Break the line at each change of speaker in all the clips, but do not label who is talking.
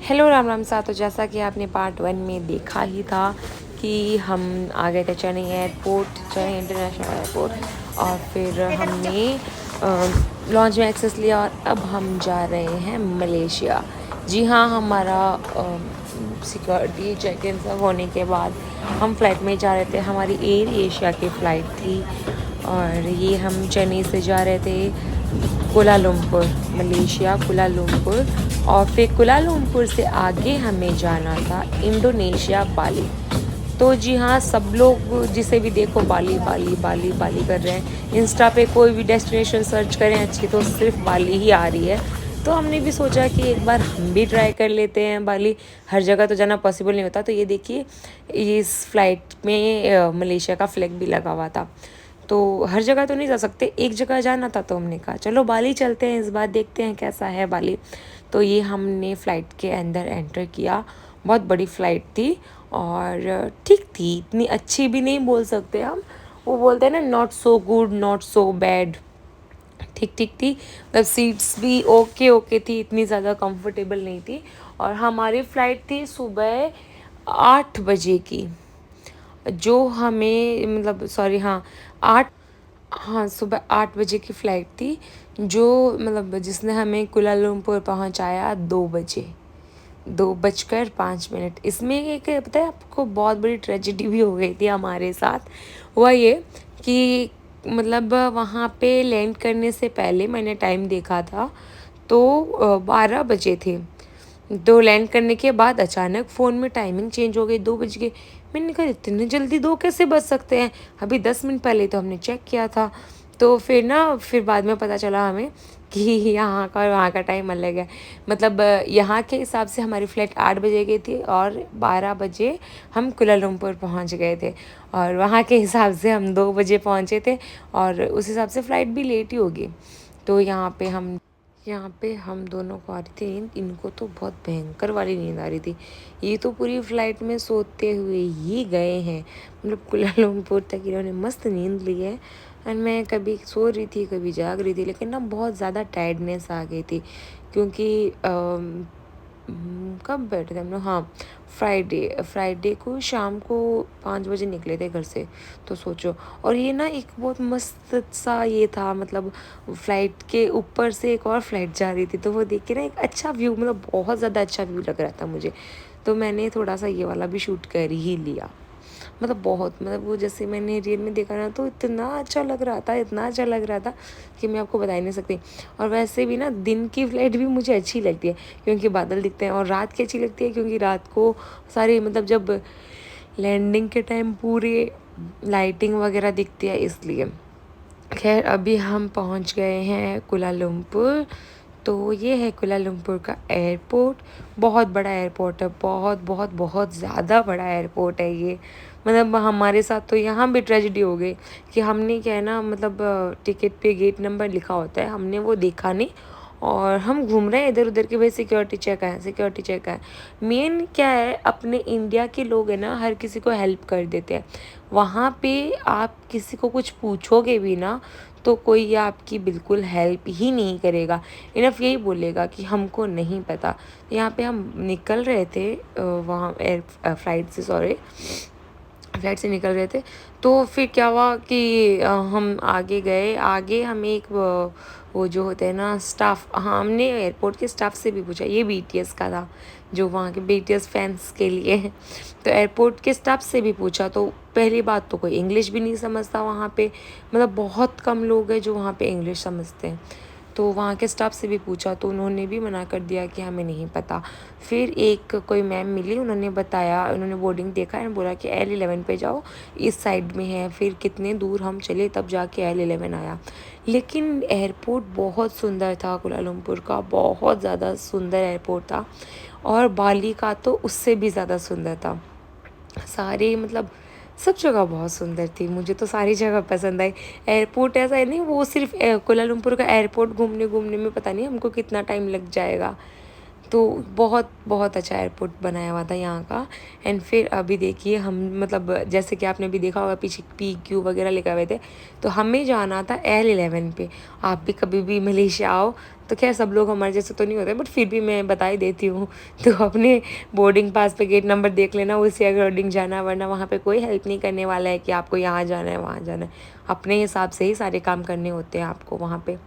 Hello Ram Ram सा। तो जैसा कि आपने पार्ट 1 में देखा ही था कि हम आ गए थे Chennai airport, Chennai international airport, और फिर हमने लॉन्च में एक्सेस लिया और अब हम जा रहे हैं मलेशिया। जी हाँ, हमारा सिक्योरिटी चेक इन सब होने के बाद हम फ़्लाइट में जा रहे थे। हमारी एयर एशिया की फ़्लाइट थी और ये हम चेन्नई से जा रहे थे कुलालुम्पुर, मलेशिया कुलालुम्पुर, और फिर कुलालुम्पुर से आगे हमें जाना था इंडोनेशिया बाली। तो जी हाँ, सब लोग जिसे भी देखो बाली बाली बाली बाली कर रहे हैं। इंस्टा पे कोई भी डेस्टिनेशन सर्च करें अच्छी तो सिर्फ बाली ही आ रही है। तो हमने भी सोचा कि एक बार हम भी ट्राई कर लेते हैं बाली। हर जगह तो जाना पॉसिबल नहीं होता। तो ये देखिए, इस फ्लाइट में मलेशिया का फ्लैग भी लगा हुआ था। तो हर जगह तो नहीं जा सकते, एक जगह जाना था तो हमने कहा चलो बाली चलते हैं, इस बार देखते हैं कैसा है बाली। तो ये हमने फ़्लाइट के अंदर एंटर किया। बहुत बड़ी फ़्लाइट थी और ठीक थी, इतनी अच्छी भी नहीं बोल सकते हम। वो बोलते हैं ना, not so good not so bad, ठीक ठीक थी। मतलब सीट्स भी ओके ओके थी, इतनी ज़्यादा कंफर्टेबल नहीं थी। और हमारी फ़्लाइट थी सुबह 8 बजे की, जो हमें मतलब सॉरी हाँ 8, हाँ सुबह 8 बजे की फ़्लाइट थी, जो मतलब जिसने हमें कुलालुम्पुर पहुंचाया 2 बजे, 2:05। इसमें एक पता है आपको, बहुत बड़ी ट्रेजेडी भी हो गई थी हमारे साथ। हुआ ये कि मतलब वहाँ पे लैंड करने से पहले मैंने टाइम देखा था तो 12 बजे थे। तो लैंड करने के बाद अचानक फ़ोन में टाइमिंग चेंज हो गई, 2 बज गए। मैंने कहा इतने जल्दी 2 कैसे बज सकते हैं, अभी 10 मिनट पहले तो हमने चेक किया था। तो फिर बाद में पता चला हमें कि यहाँ का और वहाँ का टाइम अलग है। मतलब यहाँ के हिसाब से हमारी फ़्लाइट 8 बजे की थी और 12 बजे हम कुलालुम्पुर पहुँच गए थे, और वहाँ के हिसाब से हम 2 बजे पहुँचे थे, और उस हिसाब से फ़्लाइट भी लेट ही होगी। तो यहाँ पे हम दोनों को आ रही थी नींद, इनको तो बहुत भयंकर वाली नींद आ रही थी। ये तो पूरी फ़्लाइट में सोते हुए ही गए हैं, मतलब कुलालुम्पुर तक इन्होंने मस्त नींद ली है। एंड मैं कभी सो रही थी कभी जाग रही थी, लेकिन ना बहुत ज़्यादा टायर्डनेस आ गई थी, क्योंकि कब बैठे थे हम लोग, हाँ फ्राइडे फ्राइडे को शाम को 5 बजे निकले थे घर से। तो सोचो, और ये ना एक बहुत मस्त सा ये था, मतलब फ़्लाइट के ऊपर से एक और फ़्लाइट जा रही थी, तो वो देख के ना एक अच्छा व्यू, मतलब बहुत ज़्यादा अच्छा व्यू लग रहा था मुझे। तो मैंने थोड़ा सा ये वाला भी शूट कर ही लिया। मतलब बहुत, मतलब वो जैसे मैंने रील में देखा ना, तो इतना अच्छा लग रहा था, इतना अच्छा लग रहा था कि मैं आपको बता ही नहीं सकती। और वैसे भी ना दिन की फ़्लाइट भी मुझे अच्छी लगती है क्योंकि बादल दिखते हैं, और रात की अच्छी लगती है क्योंकि रात को सारी मतलब जब लैंडिंग के टाइम पूरे लाइटिंग वगैरह दिखती है, इसलिए। खैर अभी हम पहुंच गए हैं कुलालुम्पुर। तो ये है कुलालुम्पुर का एयरपोर्ट। बहुत बड़ा एयरपोर्ट है, बहुत बहुत बहुत ज़्यादा बड़ा एयरपोर्ट है ये। मतलब हमारे साथ तो यहाँ भी ट्रेजेडी हो गई कि हमने क्या है ना, मतलब टिकट पे गेट नंबर लिखा होता है, हमने वो देखा नहीं, और हम घूम रहे हैं इधर उधर के, भाई सिक्योरिटी चेक है सिक्योरिटी चेक है। मेन क्या है, अपने इंडिया के लोग हैं ना, हर किसी को हेल्प कर देते हैं। वहाँ पे आप किसी को कुछ पूछोगे भी ना, तो कोई आपकी बिल्कुल हेल्प ही नहीं करेगा, इनफ यही बोलेगा कि हमको नहीं पता। यहाँ पे हम निकल रहे थे वहाँ फ्लाइट से, सॉरी फ्लाइट से निकल रहे थे। तो फिर क्या हुआ कि हम आगे गए, आगे हमें एक वो जो होते हैं ना स्टाफ, हाँ हमने एयरपोर्ट के स्टाफ से भी पूछा, ये बीटीएस का था, जो वहाँ के बीटीएस फैंस के लिए है। तो एयरपोर्ट के स्टाफ से भी पूछा, तो पहली बात तो कोई इंग्लिश भी नहीं समझता वहाँ पे, मतलब बहुत कम लोग हैं जो वहाँ पे इंग्लिश समझते हैं। तो वहाँ के स्टाफ से भी पूछा तो उन्होंने भी मना कर दिया कि हमें नहीं पता। फिर एक कोई मैम मिली, उन्होंने बताया, उन्होंने बोर्डिंग देखा एंड बोला कि L11 पे जाओ, इस साइड में है। फिर कितने दूर हम चले तब जाके L11 आया। लेकिन एयरपोर्ट बहुत सुंदर था, कुलालुम्पुर का बहुत ज़्यादा सुंदर एयरपोर्ट था, और बाली का तो उससे भी ज़्यादा सुंदर था। सारे मतलब सब जगह बहुत सुंदर थी, मुझे तो सारी जगह पसंद आई। एयरपोर्ट ऐसा है नहीं, वो सिर्फ कुलालुम्पुर का एयरपोर्ट घूमने घूमने में पता नहीं हमको कितना टाइम लग जाएगा। तो बहुत बहुत अच्छा एयरपोर्ट बनाया हुआ था यहाँ का। एंड फिर अभी देखिए हम मतलब जैसे कि आपने भी देखा होगा पीछे PQ वगैरह लिखे हुए थे, तो हमें जाना था L11 पे। आप भी कभी भी मलेशिया आओ तो खैर सब लोग हमारे जैसे तो नहीं होते, बट फिर भी मैं बता ही देती हूँ। तो अपने बोर्डिंग पास पे गेट नंबर देख लेना, उसी अकॉर्डिंग जाना, वरना वहाँ पे कोई हेल्प नहीं करने वाला है कि आपको यहाँ जाना है वहाँ जाना है। अपने हिसाब से ही सारे काम करने होते हैं आपको वहाँ पे।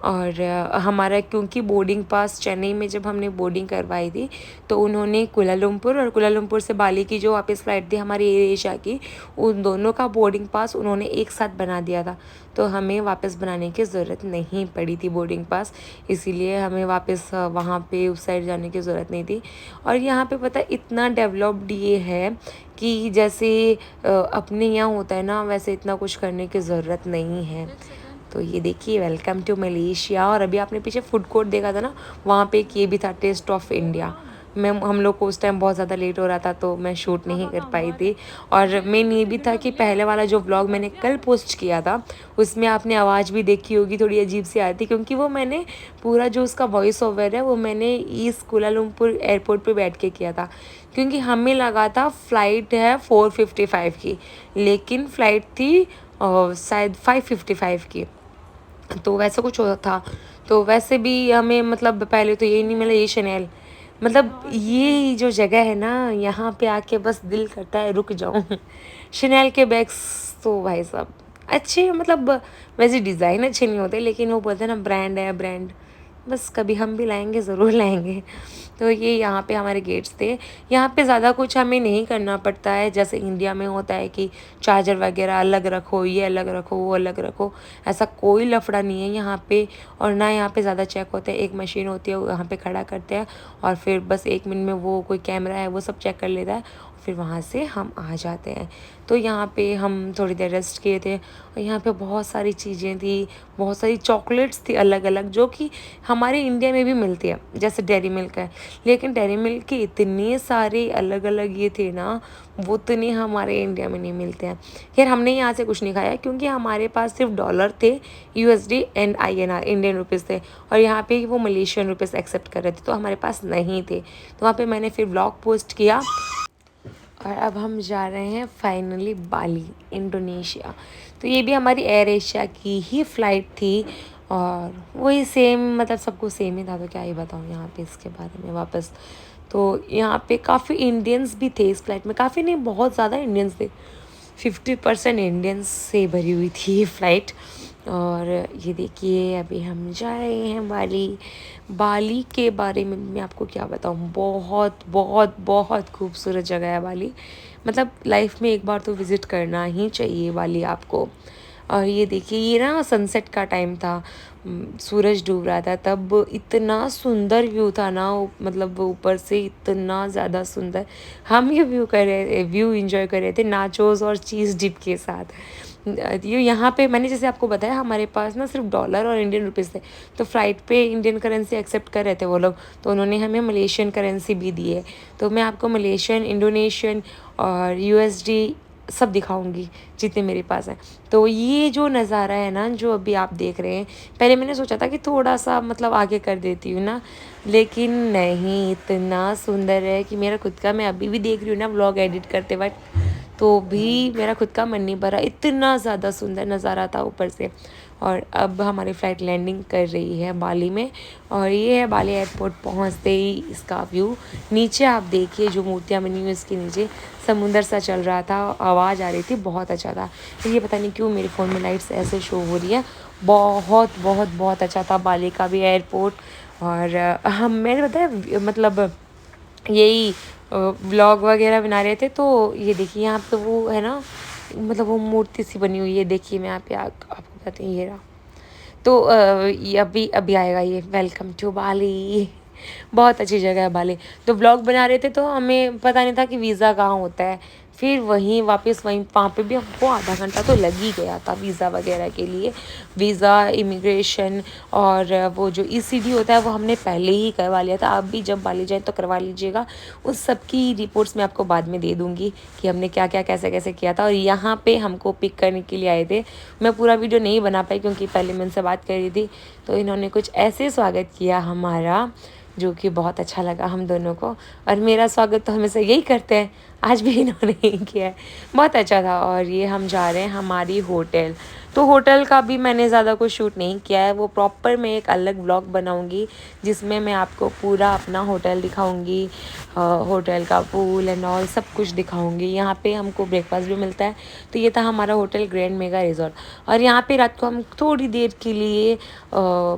और हमारा क्योंकि बोर्डिंग पास चेन्नई में जब हमने बोर्डिंग करवाई थी तो उन्होंने कुलालुम्पुर और कुलालुम्पुर से बाली की जो वापस फ़्लाइट थी हमारी एयर एशिया की, उन दोनों का बोर्डिंग पास उन्होंने एक साथ बना दिया था। तो हमें वापस बनाने की ज़रूरत नहीं पड़ी थी बोर्डिंग पास, इसीलिए हमें वापस वहाँ पे उस साइड जाने की ज़रूरत नहीं थी। और यहाँ पे पता है इतना डेवलप्ड ये है कि जैसे अपने यहाँ होता है ना, वैसे इतना कुछ करने की ज़रूरत नहीं है। तो ये देखिए वेलकम टू मलेशिया। और अभी आपने पीछे फूड कोर्ट देखा था ना, वहाँ पे एक ये भी था, टेस्ट ऑफ इंडिया। हम लोग को उस टाइम बहुत ज़्यादा लेट हो रहा था तो मैं शूट नहीं कर पाई थी। और मेन ये भी था कि पहले वाला जो व्लॉग मैंने कल पोस्ट किया था उसमें आपने आवाज़ भी देखी होगी, थोड़ी अजीब सी आई थी, क्योंकि वो मैंने पूरा जो उसका वॉइस ओवर है वो मैंने ईस्ट कुलालुम्पुर एयरपोर्ट पे बैठ के किया था। क्योंकि हमें लगा था फ़्लाइट है 4:55 की, लेकिन फ़्लाइट थी शायद 5:55 की। तो वैसे कुछ होता था। तो वैसे भी हमें मतलब पहले तो यही नहीं मिला, ये शनेल, मतलब ये जो जगह है ना यहाँ पे आके बस दिल करता है रुक जाऊँ। शनेल के बैग्स तो भाई साहब अच्छे, मतलब वैसे डिज़ाइन अच्छे नहीं होते, लेकिन वो बोलते हैं ना ब्रांड है ब्रांड, बस कभी हम भी लाएंगे, ज़रूर लाएंगे। तो ये यहाँ पे हमारे गेट्स थे। यहाँ पे ज़्यादा कुछ हमें नहीं करना पड़ता है, जैसे इंडिया में होता है कि चार्जर वगैरह अलग रखो, ये अलग रखो, वो अलग रखो। ऐसा कोई लफड़ा नहीं है यहाँ पे। और ना यहाँ पे ज़्यादा चेक होते हैं, एक मशीन होती है वो यहाँ पे खड़ा करते हैं और फिर बस 1 मिनट में वो कोई कैमरा है वो सब चेक कर लेता है, फिर वहाँ से हम आ जाते हैं। तो यहाँ पे हम थोड़ी देर रेस्ट किए थे और यहाँ पे बहुत सारी चीज़ें थी, बहुत सारी चॉकलेट्स थी अलग अलग, जो कि हमारे इंडिया में भी मिलती है, जैसे डेयरी मिल्क है। लेकिन डेयरी मिल्क के इतने सारे अलग अलग ये थे ना, वो इतने हमारे इंडिया में नहीं मिलते हैं। खैर हमने यहाँ से कुछ नहीं खाया क्योंकि हमारे पास सिर्फ डॉलर थे, USD and INR Indian rupees थे, और यहाँ पे वो मलेशियन रुपीज़ एक्सेप्ट कर रहे थे, तो हमारे पास नहीं थे। तो वहाँ पे मैंने फिर ब्लॉग पोस्ट किया। और अब हम जा रहे हैं फाइनली बाली, इंडोनेशिया। तो ये भी हमारी एयर एशिया की ही फ़्लाइट थी और वही सेम, मतलब सब कुछ सेम ही था, तो क्या ही बताऊँ यहाँ पे इसके बारे में वापस। तो यहाँ पे काफ़ी इंडियंस भी थे इस फ्लाइट में, काफ़ी नहीं बहुत ज़्यादा इंडियंस थे, 50% इंडियंस से भरी हुई थी ये फ़्लाइट। और ये देखिए अभी हम जा रहे हैं बाली। बाली के बारे में मैं आपको क्या बताऊँ, बहुत बहुत बहुत खूबसूरत जगह है बाली। मतलब लाइफ में एक बार तो विज़िट करना ही चाहिए बाली आपको। और ये देखिए ये ना सनसेट का टाइम था, सूरज डूब रहा था तब, इतना सुंदर व्यू था ना, मतलब ऊपर से इतना ज़्यादा सुंदर। हम ये व्यू एंजॉय कर रहे थे नाचोस और चीज़ डिप के साथ। ये यहाँ पे मैंने जैसे आपको बताया हमारे पास ना सिर्फ डॉलर और इंडियन रुपीज़ थे, तो फ़्लाइट पे इंडियन करेंसी एक्सेप्ट कर रहे थे वो लोग, तो उन्होंने हमें मलेशियन करेंसी भी दी है। तो मैं आपको मलेशियन, इंडोनेशियन और USD सब दिखाऊंगी जितने मेरे पास हैं। तो ये जो नज़ारा है ना जो अभी आप देख रहे हैं, पहले मैंने सोचा था कि थोड़ा सा मतलब आगे कर देती हूँ ना, लेकिन नहीं, इतना सुंदर है कि मेरा खुद का, मैं अभी भी देख रही हूँ ना व्लॉग एडिट करते वक्त, तो भी मेरा खुद का मन नहीं भरा, इतना ज़्यादा सुंदर नज़ारा था ऊपर से। और अब हमारी फ़्लाइट लैंडिंग कर रही है बाली में, और ये है बाली एयरपोर्ट पहुंचते ही इसका व्यू। नीचे आप देखिए जो मूर्तियाँ बनी हुई इसके नीचे समुंदर सा चल रहा था, आवाज़ आ रही थी, बहुत अच्छा था। तो ये पता नहीं क्यों मेरे फ़ोन में लाइट्स ऐसे शो हो रही है। बहुत बहुत बहुत अच्छा था बाली का भी एयरपोर्ट। और हम मैंने बताया मतलब यही व्लॉग वगैरह बना रहे थे, तो ये देखिए यहाँ पे वो है ना, मतलब वो मूर्ति सी बनी हुई है, देखिए मैं यहाँ पे आपको बताती हूँ, ये रहा। तो ये अभी अभी आएगा ये, वेलकम टू बाली। बहुत अच्छी जगह है बाली। तो ब्लॉग बना रहे थे तो हमें पता नहीं था कि वीज़ा कहाँ होता है, फिर वहीं वापस वहीं वहाँ पे भी हमको आधा घंटा तो लग ही गया था वीज़ा वगैरह के लिए। वीज़ा, इमिग्रेशन और वो जो ECD होता है वो हमने पहले ही करवा लिया था। आप भी जब बाली जाए तो करवा लीजिएगा। उस सब की रिपोर्ट्स मैं आपको बाद में दे दूँगी कि हमने क्या क्या कैसे कैसे किया था। और यहाँ पे हमको पिक करने के लिए आए थे। मैं पूरा वीडियो नहीं बना पाई क्योंकि पहले मैं उनसे बात कर रही थी, तो इन्होंने कुछ ऐसे स्वागत किया हमारा जो कि बहुत अच्छा लगा हम दोनों को। और मेरा स्वागत तो हमेशा यही करते हैं, आज भी इन्होंने ही किया है, बहुत अच्छा था। और ये हम जा रहे हैं हमारी होटल, तो होटल का भी मैंने ज़्यादा कुछ शूट नहीं किया है, वो प्रॉपर मैं एक अलग व्लॉग बनाऊंगी जिसमें मैं आपको पूरा अपना होटल दिखाऊंगी, होटल का पूल एंड ऑल सब कुछ दिखाऊंगी। यहाँ पे हमको ब्रेकफास्ट भी मिलता है। तो ये था हमारा होटल ग्रैंड मेगा रिजॉर्ट। और यहाँ पे रात को हम थोड़ी देर के लिए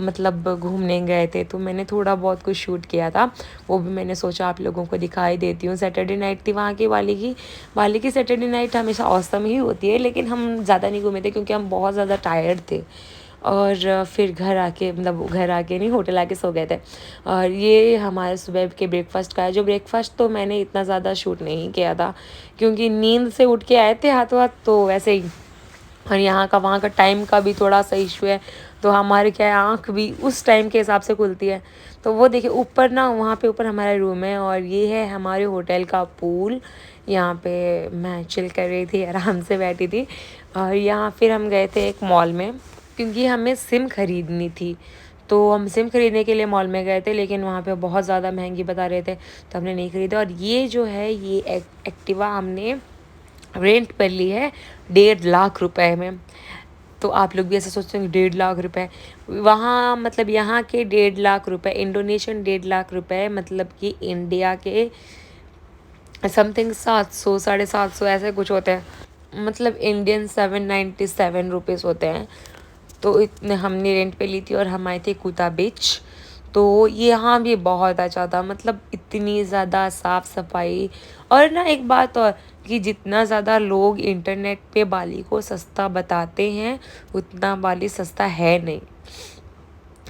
मतलब घूमने गए थे, तो मैंने थोड़ा बहुत कुछ शूट किया था, वो भी मैंने सोचा आप लोगों को दिखाई देती हूँ। सैटरडे नाइट थी वहाँ की, वाली की सैटरडे नाइट हमेशा औसम ही होती है, लेकिन हम ज़्यादा नहीं घूमे थे क्योंकि हम बहुत ज़्यादा टायर्ड थे। और फिर घर आके, मतलब घर आके नहीं, होटल आके सो गए थे। और ये हमारे सुबह के ब्रेकफास्ट का है, जो ब्रेकफास्ट तो मैंने इतना ज़्यादा शूट नहीं किया था क्योंकि नींद से उठ के आए थे हाथों हाथ, तो वैसे ही। और यहाँ का वहाँ का टाइम का भी थोड़ा सा इशू है, तो हमारे क्या है, आँख भी उस टाइम के हिसाब से खुलती है। तो वो देखिए ऊपर ना, वहाँ पे ऊपर हमारा रूम है और ये है हमारे होटल का पूल। यहाँ पे मैं चिल कर रही थी, आराम से बैठी थी। और यहाँ फिर हम गए थे एक मॉल में क्योंकि हमें सिम ख़रीदनी थी, तो हम सिम ख़रीदने के लिए मॉल में गए थे, लेकिन वहाँ पे बहुत ज़्यादा महंगी बता रहे थे, तो हमने नहीं ख़रीदा। और ये जो है, ये एक्टिवा हमने रेंट पर ली है 1.5 लाख रुपए में। तो आप लोग भी ऐसे सोचते हैं 1.5 लाख रुपए, वहाँ मतलब यहाँ के 1.5 लाख रुपए, इंडोनेशियन 1.5 लाख रुपए, मतलब कि इंडिया के समथिंग 700 750 ऐसे कुछ होते हैं, मतलब इंडियन 797 रुपीज़ होते हैं। तो इतने हमने रेंट पे ली थी और हम आए थे कुता बीच। तो यहाँ भी बहुत अच्छा था, मतलब इतनी ज़्यादा साफ़ सफाई। और ना एक बात और, कि जितना ज़्यादा लोग इंटरनेट पे बाली को सस्ता बताते हैं, उतना बाली सस्ता है नहीं।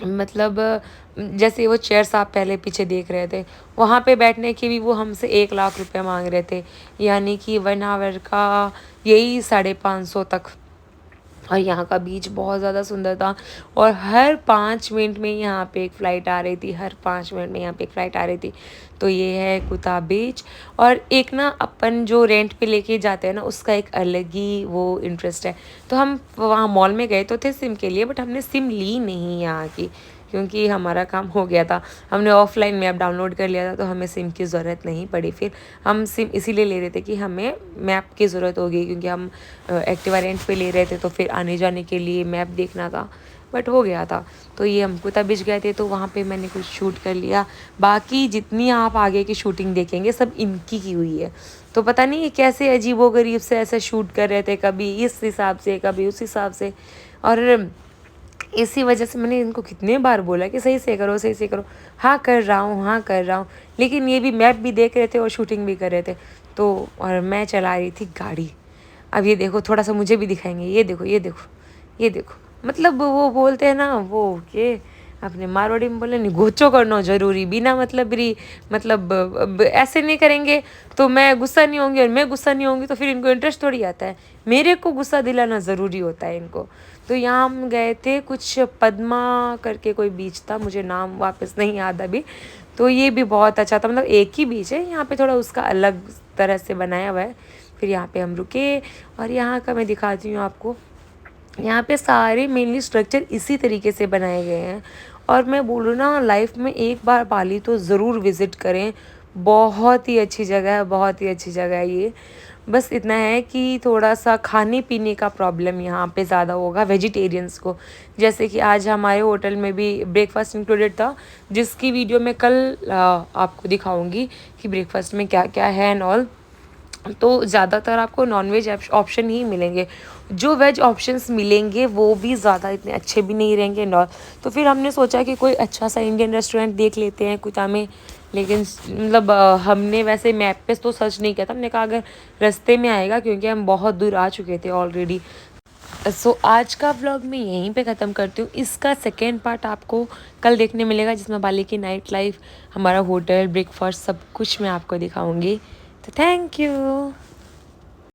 मतलब जैसे वो चेयर्स आप पहले पीछे देख रहे थे, वहाँ पे बैठने के भी वो हमसे 1 लाख रुपए मांग रहे थे, यानी कि 1 आवर का यही 550 तक। और यहाँ का बीच बहुत ज़्यादा सुंदर था। और हर 5 मिनट में यहाँ पे एक फ़्लाइट आ रही थी, हर 5 मिनट में यहाँ पे एक फ़्लाइट आ रही थी। तो ये है कुता बीच। और एक ना अपन जो रेंट पे लेके जाते हैं ना, उसका एक अलग ही वो इंटरेस्ट है। तो हम वहाँ मॉल में गए तो थे सिम के लिए, बट हमने सिम ली नहीं यहाँ की, क्योंकि हमारा काम हो गया था, हमने ऑफलाइन मैप डाउनलोड कर लिया था, तो हमें सिम की ज़रूरत नहीं पड़ी। फिर हम सिम इसीलिए ले रहे थे कि हमें मैप की ज़रूरत होगी, क्योंकि हम एक्टिवा रेंट पे ले रहे थे, तो फिर आने जाने के लिए मैप देखना था, बट हो गया था। तो ये हम कुता बीच गए थे, तो वहाँ पे मैंने कुछ शूट कर लिया। बाकी जितनी आप आगे की शूटिंग देखेंगे सब इनकी की हुई है। तो पता नहीं ये कैसे अजीबोगरीब से ऐसे शूट कर रहे थे, कभी इस हिसाब से कभी उस हिसाब से। और इसी वजह से मैंने इनको कितने बार बोला कि सही से करो, सही से करो। हाँ कर रहा हूँ, हाँ कर रहा हूँ, लेकिन ये भी मैप भी देख रहे थे और शूटिंग भी कर रहे थे। तो और मैं चला रही थी गाड़ी। अब ये देखो, थोड़ा सा मुझे भी दिखाएंगे, ये देखो ये देखो ये देखो। मतलब वो बोलते हैं ना, वो के अपने मारवाड़ी में बोले नहीं, गोचो करना जरूरी, बिना मतलब री, मतलब ऐसे नहीं करेंगे तो मैं गुस्सा नहीं होंगी, और मैं गुस्सा नहीं होंगी तो फिर इनको इंटरेस्ट थोड़ी आता है। मेरे को गुस्सा दिलाना ज़रूरी होता है इनको। तो यहाँ हम गए थे, कुछ पद्मा करके कोई बीच था, मुझे नाम वापस नहीं याद अभी। तो ये भी बहुत अच्छा था, मतलब एक ही बीच है यहाँ पे, थोड़ा उसका अलग तरह से बनाया हुआ है। फिर यहाँ पे हम रुके, और यहाँ का मैं दिखाती हूँ आपको। यहाँ पे सारे मेनली स्ट्रक्चर इसी तरीके से बनाए गए हैं। और मैं बोलूँ ना, लाइफ में एक बार बाली तो ज़रूर विज़िट करें, बहुत ही अच्छी जगह है, बहुत ही अच्छी जगह है ये। बस इतना है कि थोड़ा सा खाने पीने का प्रॉब्लम यहाँ पे ज़्यादा होगा वेजिटेरियंस को। जैसे कि आज हमारे होटल में भी ब्रेकफास्ट इंक्लूडेड था, जिसकी वीडियो मैं कल आपको दिखाऊंगी कि ब्रेकफास्ट में क्या क्या है एंड ऑल। तो ज़्यादातर आपको नॉनवेज ऑप्शन ही मिलेंगे, जो वेज ऑप्शंस मिलेंगे वो भी ज़्यादा इतने अच्छे भी नहीं रहेंगे एंड ऑल। तो फिर हमने सोचा कि कोई अच्छा सा इंडियन रेस्टोरेंट देख लेते हैं कुता में। लेकिन मतलब हमने वैसे मैप पे तो सर्च नहीं किया था, हमने कहा अगर रास्ते में आएगा, क्योंकि हम बहुत दूर आ चुके थे ऑलरेडी। सो आज का व्लॉग मैं यहीं पे ख़त्म करती हूँ। इसका सेकेंड पार्ट आपको कल देखने मिलेगा, जिसमें बाली की नाइट लाइफ, हमारा होटल, ब्रेकफास्ट सब कुछ मैं आपको दिखाऊंगी। तो थैंक यू।